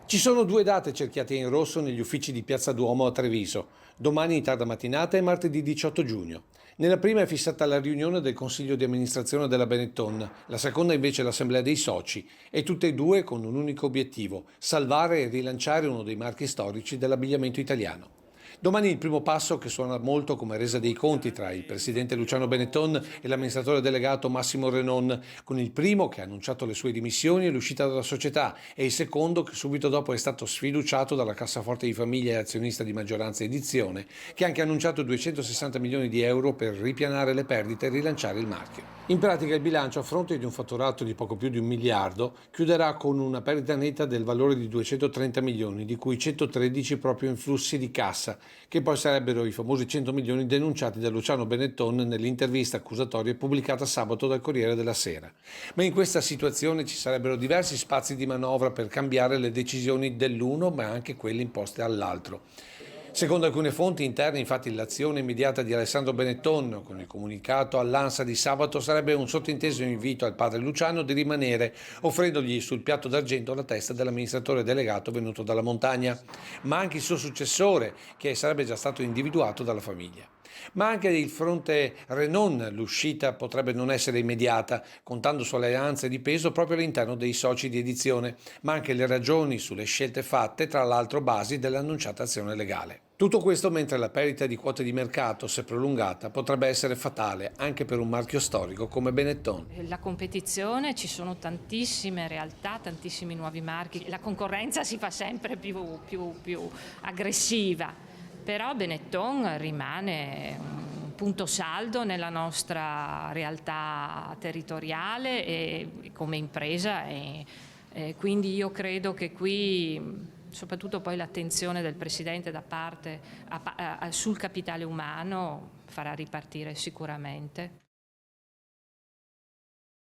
Ci sono due date cerchiate in rosso negli uffici di Piazza Duomo a Treviso, domani in tarda mattinata e martedì 18 giugno. Nella prima è fissata la riunione del Consiglio di amministrazione della Benetton, la seconda invece l'Assemblea dei soci, e tutte e due con un unico obiettivo: salvare e rilanciare uno dei marchi storici dell'abbigliamento italiano. Domani il primo passo, che suona molto come resa dei conti tra il presidente Luciano Benetton e l'amministratore delegato Massimo Renon, con il primo che ha annunciato le sue dimissioni e l'uscita dalla società e il secondo che subito dopo è stato sfiduciato dalla cassaforte di famiglia e azionista di maggioranza Edizione, che ha anche annunciato 260 milioni di euro per ripianare le perdite e rilanciare il marchio. In pratica il bilancio, a fronte di un fatturato di poco più di 1 miliardo, chiuderà con una perdita netta del valore di 230 milioni, di cui 113 proprio in flussi di cassa, che poi sarebbero i famosi 100 milioni denunciati da Luciano Benetton nell'intervista accusatoria pubblicata sabato dal Corriere della Sera. Ma in questa situazione ci sarebbero diversi spazi di manovra per cambiare le decisioni dell'uno, ma anche quelle imposte all'altro. Secondo alcune fonti interne, infatti, l'azione immediata di Alessandro Benetton con il comunicato all'ANSA di sabato sarebbe un sottinteso invito al padre Luciano di rimanere, offrendogli sul piatto d'argento la testa dell'amministratore delegato venuto dalla montagna, ma anche il suo successore, che sarebbe già stato individuato dalla famiglia. Ma anche il fronte Renon l'uscita potrebbe non essere immediata, contando su alleanze di peso proprio all'interno dei soci di Edizione, ma anche le ragioni sulle scelte fatte, tra l'altro basi dell'annunciata azione legale. Tutto questo mentre la perdita di quote di mercato, se prolungata, potrebbe essere fatale anche per un marchio storico come Benetton. La competizione, ci sono tantissime realtà, tantissimi nuovi marchi, la concorrenza si fa sempre più aggressiva. Però Benetton rimane un punto saldo nella nostra realtà territoriale e come impresa e quindi io credo che qui soprattutto poi l'attenzione del Presidente da parte sul capitale umano farà ripartire sicuramente.